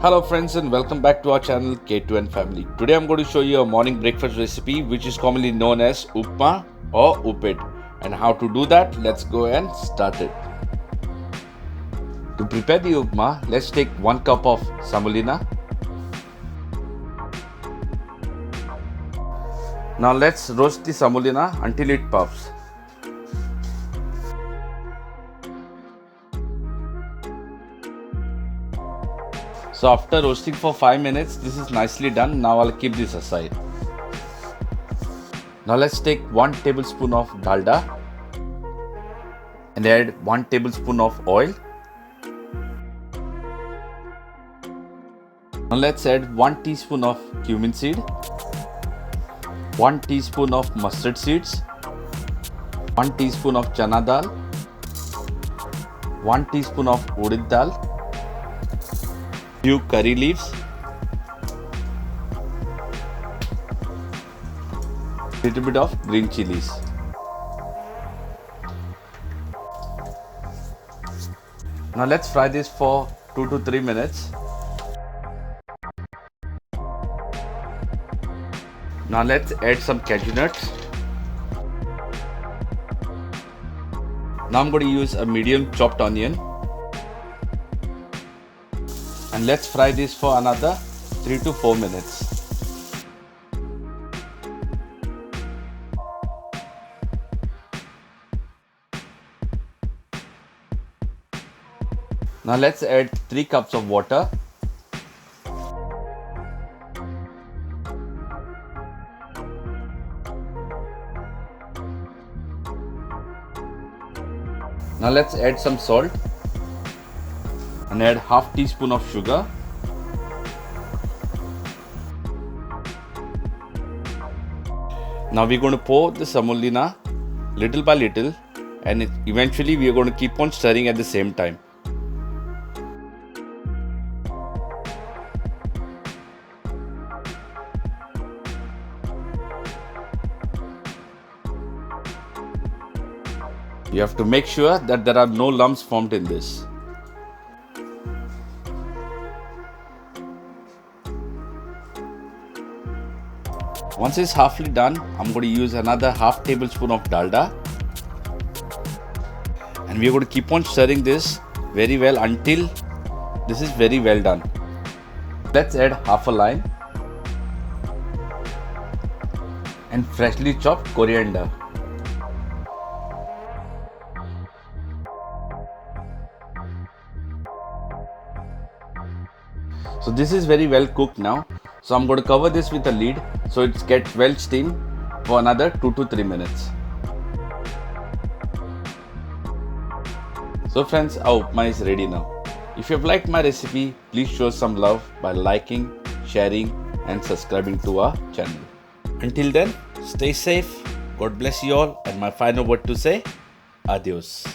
Hello friends and welcome back to our channel K2N Family. Today I'm going to show you a morning breakfast recipe which is commonly known as Upma or Upit. And how to do that, let's go and start it. To prepare the Upma, let's take 1 cup of Samolina. Now let's roast the Samolina until it puffs. So after roasting for 5 minutes, this is nicely done. Now I'll keep this aside. Now let's take 1 tablespoon of dalda and add 1 tablespoon of oil. Now let's add 1 teaspoon of cumin seed, 1 teaspoon of mustard seeds, 1 teaspoon of channa dal, 1 teaspoon of urid dal, few curry leaves, little bit of green chillies. Now let's fry this for 2 to 3 minutes. Now let's add some cashunuts. Now I'm going to use a medium chopped onion. And let's fry this for another 3 to 4 minutes. Now let's add 3 cups of water. Now let's add some salt. And add half teaspoon of sugar. Now we're going to pour the samolina little by little, and eventually we are going to keep on stirring at the same time. You have to make sure that there are no lumps formed in this. Once it's halfly done, I'm going to use another half tablespoon of dalda, and we are going to keep on stirring this very well until this is very well done. Let's add half a lime and freshly chopped coriander. So this is very well cooked now. So I'm going to cover this with a lid so it gets well steamed for another 2 to 3 minutes. So friends, our upma is ready now. If you have liked my recipe, please show some love by liking, sharing and subscribing to our channel. Until then, stay safe, God bless you all, and my final word to say, adios.